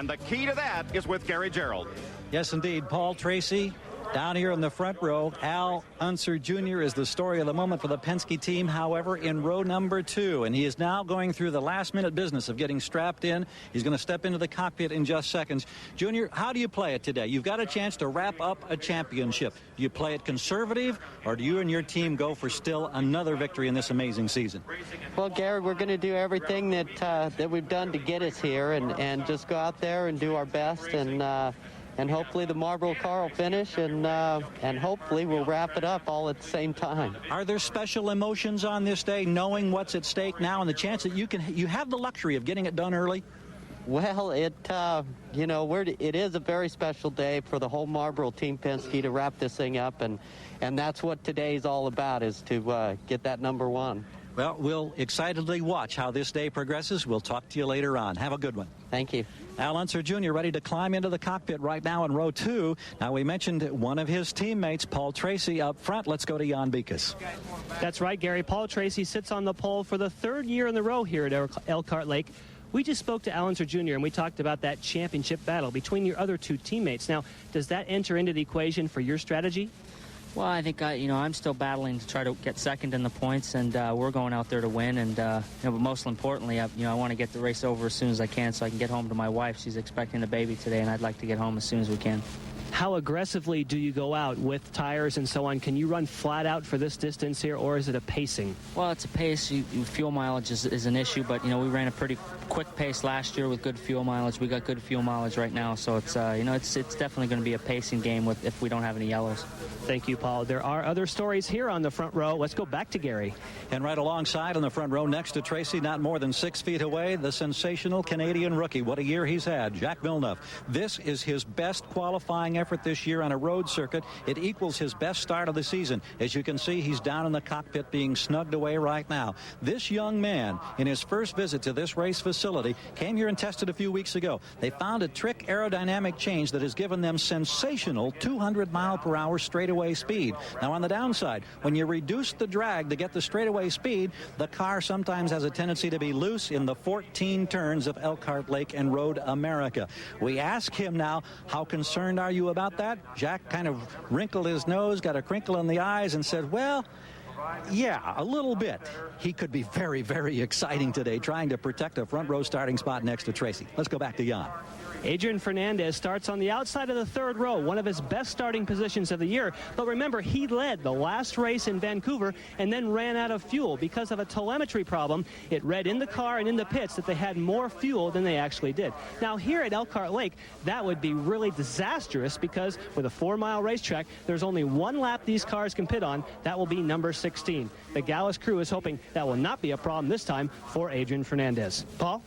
And the key to that is with Gary Gerald. Yes, indeed. Paul Tracy down here in the front row. Al Unser Jr. is the story of the moment for the Penske team, however, in row number 2. And he is now going through the last-minute business of getting strapped in. He's going to step into the cockpit in just seconds. Junior, how do you play it today? You've got a chance to wrap up a championship. Do you play it conservative, or do you and your team go for still another victory in this amazing season? Well, Gary, we're going to do everything that we've done to get us here and just go out there and do our best, and hopefully the Marlboro car will finish, and hopefully we'll wrap it up all at the same time. Are there special emotions on this day, knowing what's at stake now and the chance that you have the luxury of getting it done early? Well, it is a very special day for the whole Marlboro Team Penske to wrap this thing up, and that's what today's all about, is to get that number 1. Well, we'll excitedly watch how this day progresses. We'll talk to you later on. Have a good one. Thank you. Al Unser Jr. ready to climb into the cockpit right now in row 2. Now, we mentioned one of his teammates, Paul Tracy, up front. Let's go to Jan Beekes. That's right, Gary. Paul Tracy sits on the pole for the 3rd year in the row here at Elkhart Lake. We just spoke to Al Unser Jr., and we talked about that championship battle between your other 2 teammates. Now, does that enter into the equation for your strategy? Well, I think I'm still battling to try to get second in the points, and we're going out there to win. And but most importantly, I want to get the race over as soon as I can, so I can get home to my wife. She's expecting a baby today, and I'd like to get home as soon as we can. How aggressively do you go out with tires and so on? Can you run flat out for this distance here, or is it a pacing? Well, it's a pace. Fuel mileage is an issue, but we ran a pretty quick pace last year with good fuel mileage. We got good fuel mileage right now, so it's it's definitely going to be a pacing game if we don't have any yellows. Thank you, Paul. There are other stories here on the front row. Let's go back to Gary. And right alongside on the front row next to Tracy, not more than 6 feet away, the sensational Canadian rookie. What a year he's had, Jacques Villeneuve. This is his best qualifying effort this year on a road circuit. It equals his best start of the season. As you can see, he's down in the cockpit being snugged away right now. This young man, in his first visit to this race facility, came here and tested a few weeks ago. They found a trick aerodynamic change that has given them sensational 200-mile-per-hour straightaway speed. Now, on the downside, when you reduce the drag to get the straightaway speed, the car sometimes has a tendency to be loose in the 14 turns of Elkhart Lake and Road America. We ask him now, how concerned are you about that? Jack kind of wrinkled his nose, got a crinkle in the eyes, and said, well, yeah, a little bit. He could be very, very exciting today, trying to protect a front row starting spot next to Tracy. Let's go back to Jan. Adrian Fernandez starts on the outside of the 3rd row, one of his best starting positions of the year. But remember, he led the last race in Vancouver and then ran out of fuel because of a telemetry problem. It read in the car and in the pits that they had more fuel than they actually did. Now, here at Elkhart Lake, that would be really disastrous because with a 4-mile racetrack, there's only 1 lap these cars can pit on. That will be number 16. The Gallus crew is hoping that will not be a problem this time for Adrian Fernandez. Paul?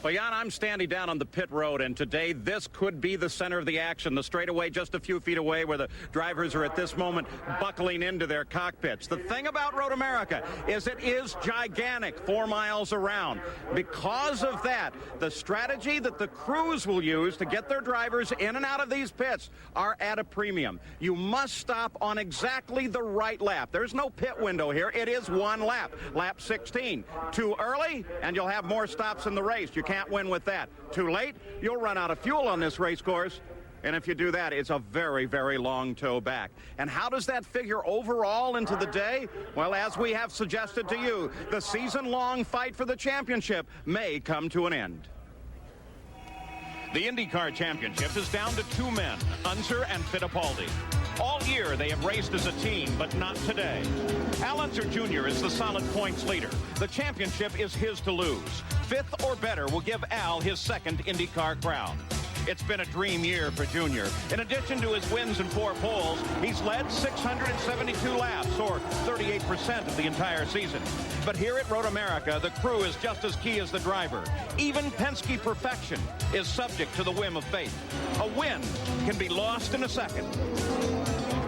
Well, Jan, I'm standing down on the pit road, and today this could be the center of the action. The straightaway just a few feet away where the drivers are at this moment buckling into their cockpits. The thing about Road America is it is gigantic, 4 miles around. Because of that, the strategy that the crews will use to get their drivers in and out of these pits are at a premium. You must stop on exactly the right lap. There's no pit window here. It is 1 lap, lap 16. Too early, and you'll have more stops in the race. You can't win with that. Too late, you'll run out of fuel on this race course. And if you do that, it's a very, very long tow back. And how does that figure overall into the day? Well, as we have suggested to you, the season-long fight for the championship may come to an end. The Indy Car Championship is down to 2 men, Unser and Fittipaldi. All year they have raced as a team, but not today. Al Unser Jr. is the solid points leader. The championship is his to lose. 5th or better will give Al his 2nd IndyCar crown. It's been a dream year for Junior. In addition to his wins and 4 poles, he's led 672 laps, or 38% of the entire season. But here at Road America, the crew is just as key as the driver. Even Penske perfection is subject to the whim of fate. A win can be lost in a second.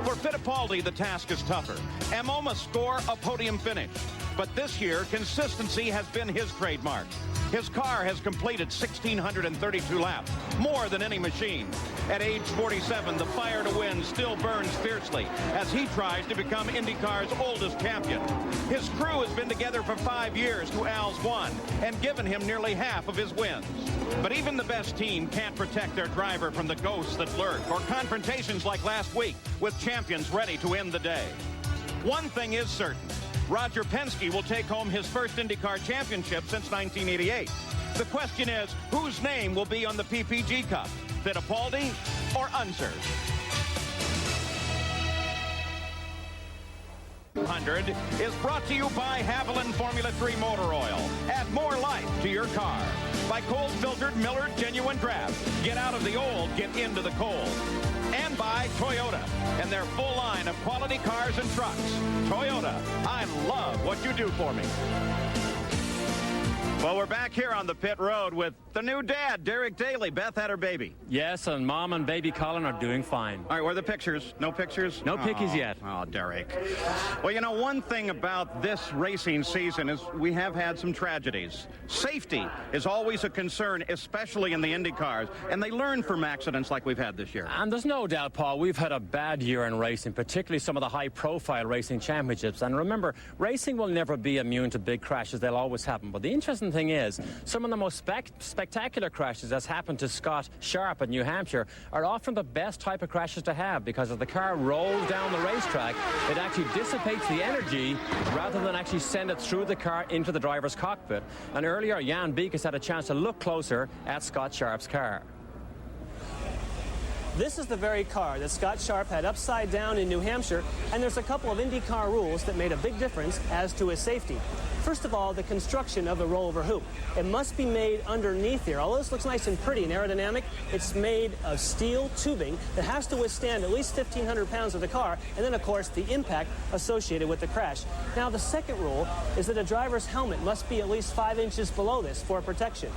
For Fittipaldi, the task is tougher. Emo must score a podium finish. But this year, consistency has been his trademark. His car has completed 1,632 laps, more than any machine. At age 47, the fire to win still burns fiercely as he tries to become Indy Car's oldest champion. His crew has been together for 5 years to Al's one and given him nearly half of his wins. But even the best team can't protect their driver from the ghosts that lurk or confrontations like last week with champions ready to end the day. One thing is certain. Roger Penske will take home his first IndyCar championship since 1988. The question is, whose name will be on the PPG Cup? Fittipaldi or Unser? 100 is brought to you by Haviland Formula 3 Motor Oil. Add more life to your car. By cold-filtered Miller Genuine Draft. Get out of the old, get into the cold. And by Toyota and their full line of quality cars and trucks. Toyota, I love what you do for me. Well, we're back here on the pit road with the new dad, Derek Daly. Beth had her baby. Yes, and Mom and baby Colin are doing fine. All right, where are the pictures? No pictures? No pickies yet. Oh, Derek. Well, you know, one thing about this racing season is we have had some tragedies. Safety is always a concern, especially in the Indy cars, and they learn from accidents like we've had this year. And there's no doubt, Paul, we've had a bad year in racing, particularly some of the high-profile racing championships. And remember, racing will never be immune to big crashes. They'll always happen. But the interesting thing is, some of the most spectacular crashes that's happened to Scott Sharp at New Hampshire are often the best type of crashes to have, because as the car rolls down the racetrack, it actually dissipates the energy rather than actually send it through the car into the driver's cockpit. And earlier, Jan Beekes had a chance to look closer at Scott Sharp's car. This is the very car that Scott Sharp had upside down in New Hampshire, and there's a couple of IndyCar rules that made a big difference as to his safety. First of all, the construction of the rollover hoop. It must be made underneath here. Although this looks nice and pretty and aerodynamic, it's made of steel tubing that has to withstand at least 1,500 pounds of the car, and then, of course, the impact associated with the crash. Now, the second rule is that a driver's helmet must be at least 5 inches below this for protection.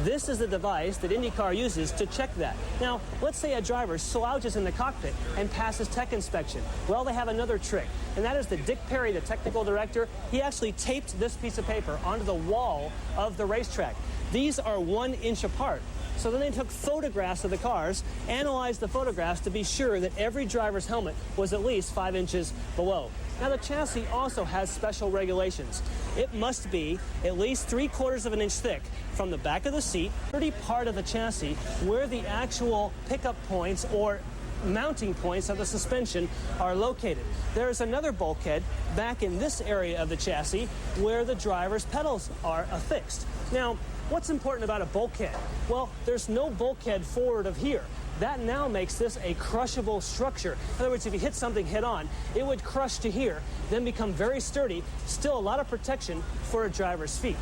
This is the device that IndyCar uses to check that. Now, let's say a driver slouches in the cockpit and passes tech inspection. Well, they have another trick, and that is that Dick Perry, the technical director, he actually taped this piece of paper onto the wall of the racetrack. These are 1 inch apart. So then they took photographs of the cars, analyzed the photographs to be sure that every driver's helmet was at least 5 inches below. Now, the chassis also has special regulations. It must be at least 3/4 of an inch thick from the back of the seat, dirty part of the chassis where the actual pickup points or mounting points of the suspension are located. There's another bulkhead back in this area of the chassis where the driver's pedals are affixed. Now, what's important about a bulkhead? Well, there's no bulkhead forward of here. That now makes this a crushable structure. In other words, if you hit something head on, it would crush to here, then become very sturdy, still a lot of protection for a driver's feet.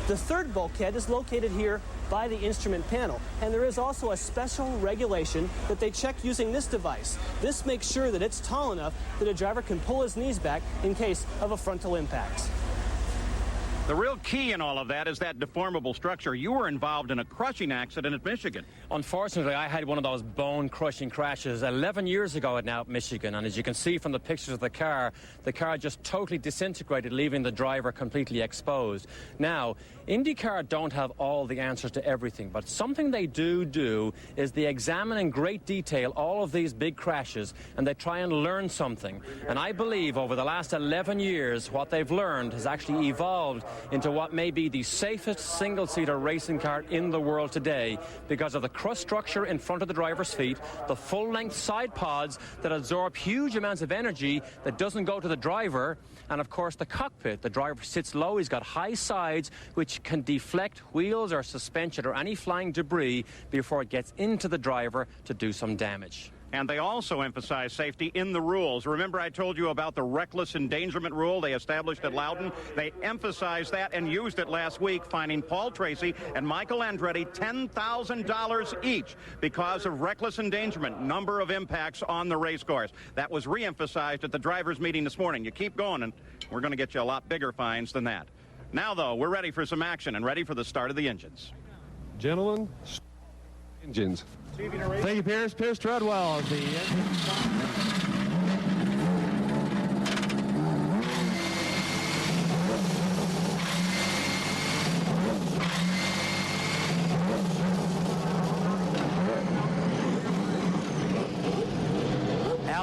The third bulkhead is located here by the instrument panel, and there is also a special regulation that they check using this device. This makes sure that it's tall enough that a driver can pull his knees back in case of a frontal impact. The real key in all of that is that deformable structure. You were involved in a crushing accident at Michigan. Unfortunately, I had one of those bone-crushing crashes 11 years ago at Michigan, and as you can see from the pictures of the car just totally disintegrated, leaving the driver completely exposed. Now, IndyCar don't have all the answers to everything, but something they do is they examine in great detail all of these big crashes, and they try and learn something. And I believe over the last 11 years, what they've learned has actually evolved into what may be the safest single-seater racing car in the world today, because of the crush structure in front of the driver's feet, the full-length side pods that absorb huge amounts of energy that doesn't go to the driver, and of course the cockpit. The driver sits low, he's got high sides which can deflect wheels or suspension or any flying debris before it gets into the driver to do some damage. And they also emphasize safety in the rules. Remember I told you about the reckless endangerment rule they established at Loudon? They emphasized that and used it last week, fining Paul Tracy and Michael Andretti $10,000 each because of reckless endangerment, number of impacts on the race course. That was re-emphasized at the drivers' meeting this morning. You keep going, and we're going to get you a lot bigger fines than that. Now, though, we're ready for some action and ready for the start of the engines. Gentlemen, engines. Thank you, Pierce. Pierce Treadwell. The engine.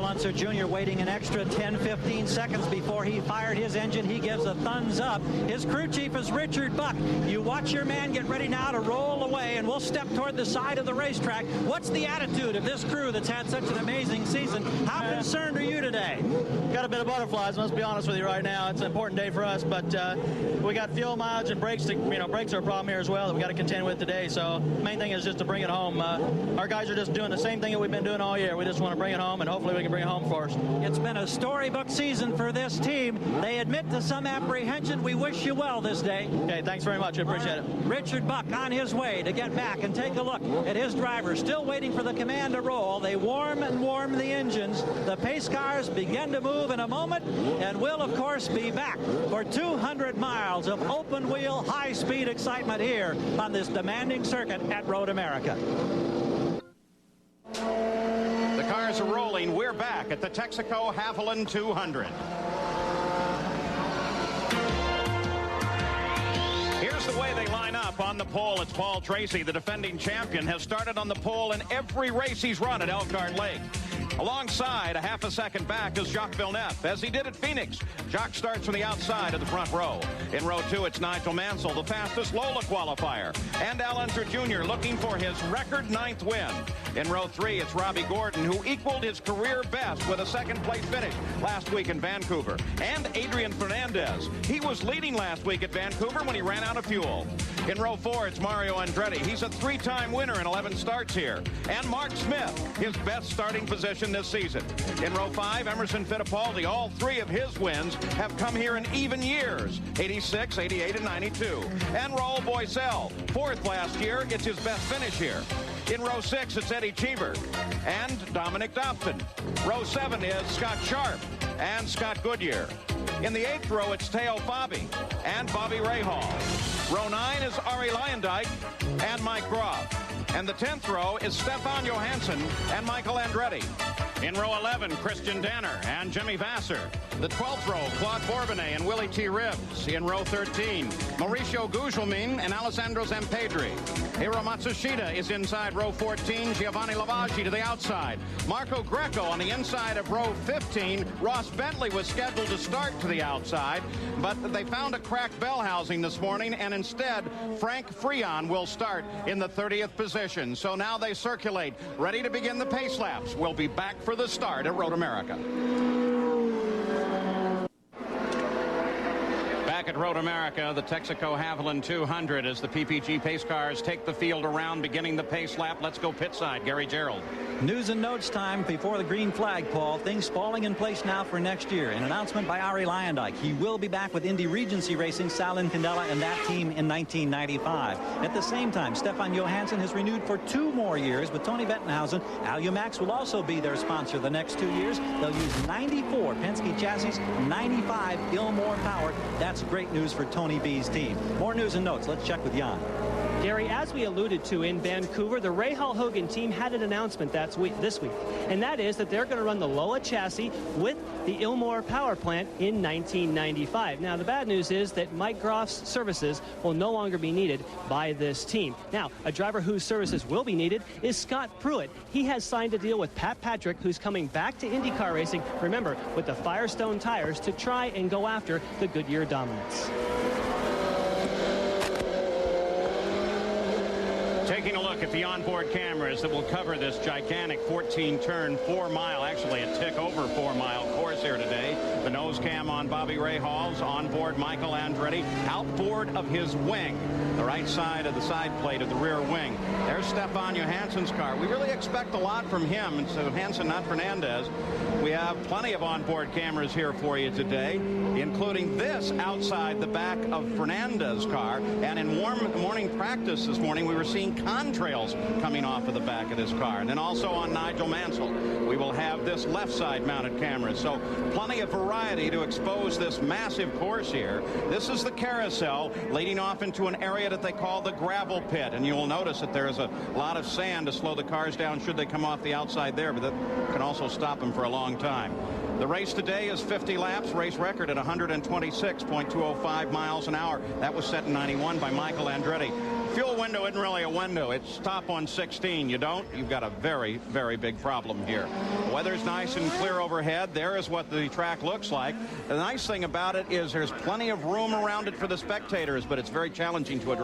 Al Unser Jr. waiting an extra 10-15 seconds before he fired his engine. He gives a thumbs up. His crew chief is Richard Buck. You watch your man get ready now to roll away, and we'll step toward the side of the racetrack. What's the attitude of this crew that's had such an amazing season? How concerned are you today? Got a bit of butterflies, must be honest with you right now. It's an important day for us, but we got fuel mileage and brakes. Brakes are a problem here as well that we got to contend with today. So main thing is just to bring it home. Our guys are just doing the same thing that we've been doing all year. We just want to bring it home, and hopefully we can bring it home first. It's been a storybook season for this team. They admit to some apprehension. We wish you well this day. Okay, thanks very much. I appreciate it. Richard Buck on his way to get back and take a look at his driver, still waiting for the command to roll. They warm the engines. The pace cars begin to move in a moment, and we'll, of course, be back for 200 miles of open-wheel, high-speed excitement here on this demanding circuit at Road America. The cars are rolling. We're back at the Texaco Haviland 200. Here's the way they line up on the pole. It's Paul Tracy, the defending champion, has started on the pole in every race he's run at Elkhart Lake. Alongside, a half a second back, is Jacques Villeneuve, as he did at Phoenix. Jacques starts from the outside of the front row. In row 2, it's Nigel Mansell, the fastest Lola qualifier, and Al Unser Jr. looking for his record 9th win. In row 3, it's Robbie Gordon, who equaled his career best with a second-place finish last week in Vancouver. And Adrian Fernandez. He was leading last week at Vancouver when he ran out of fuel. In row 4, it's Mario Andretti. He's a 3-time winner in 11 starts here. And Mark Smith, his best starting position this season. In row 5, Emerson Fittipaldi. All 3 of his wins have come here in even years, 86, 88, and 92. And Raul Boesel, 4th last year. It's his best finish here. In row 6, it's Eddie Cheever and Dominic Dobson. Row 7 is Scott Sharp and Scott Goodyear. In the 8th row, it's Teo Fabi and Bobby Rahal. Row 9 is Ari Leyendyk and Mike Groff. And the 10th row is Stefan Johansson and Michael Andretti. In row 11, Christian Danner and Jimmy Vasser. The 12th row, Claude Bourbonnais and Willie T. Ribbs. In row 13, Mauricio Gugelmin and Alessandro Zampedri. Hiro Matsushita is inside row 14, Giovanni Lavaggi to the outside. Marco Greco on the inside of row 15. Ross Bentley was scheduled to start to the outside, but they found a cracked bell housing this morning, and instead, Frank Freon will start in the 30th position. So now they circulate, ready to begin the pace laps. We'll be back for the start at Road America. Back at Road America, the Texaco Haviland 200 as the PPG pace cars take the field around, beginning the pace lap. Let's go pit side. Gary Gerald. News and notes time before the green flag, Paul. Things falling in place now for next year. An announcement by Ari Leyendyk. He will be back with Indy Regency Racing, Sal Incandela, and that team in 1995. At the same time, Stefan Johansson has renewed for 2 more years with Tony Bettenhausen. Alumax will also be their sponsor the next 2 years. They'll use 94 Penske chassis, 95 Gilmore power. That's great news for Tony B's team. More news and notes. Let's check with Jan. Gary, as we alluded to in Vancouver, the Rahal Hogan team had an announcement this week, and that is that they're going to run the Lola chassis with the Ilmore power plant in 1995. Now, the bad news is that Mike Groff's services will no longer be needed by this team. Now, a driver whose services will be needed is Scott Pruitt. He has signed a deal with Pat Patrick, who's coming back to Indy Car racing, remember, with the Firestone tires to try and go after the Goodyear dominance. Taking a look at the onboard cameras that will cover this gigantic 14-turn, 4-mile, actually a tick over 4-mile course here today. The nose cam on Bobby Rahal's, onboard Michael Andretti, outboard of his wing, the right side of the side plate of the rear wing. There's Stefan Johansson's car. We really expect a lot from him, and so Johansson, not Fernandez. We have plenty of onboard cameras here for you today, including this outside the back of Fernandez's car. And in morning practice this morning, we were seeing contrails coming off of the back of this car. And then also on Nigel Mansell, we will have this left side mounted camera. So plenty of variety to expose this massive course here. This is the carousel leading off into an area that they call the gravel pit. And you'll notice that there's a lot of sand to slow the cars down should they come off the outside there, but that can also stop them for a long time. The race today is 50 laps, race record at 126.205 miles an hour. That was set in 91 by Michael Andretti. Fuel window window isn't really a window. It's top on 16. You don't? You've got a very, very big problem here. The weather's nice and clear overhead. There is what the track looks like. The nice thing about it is there's plenty of room around it for the spectators, but it's very challenging to address.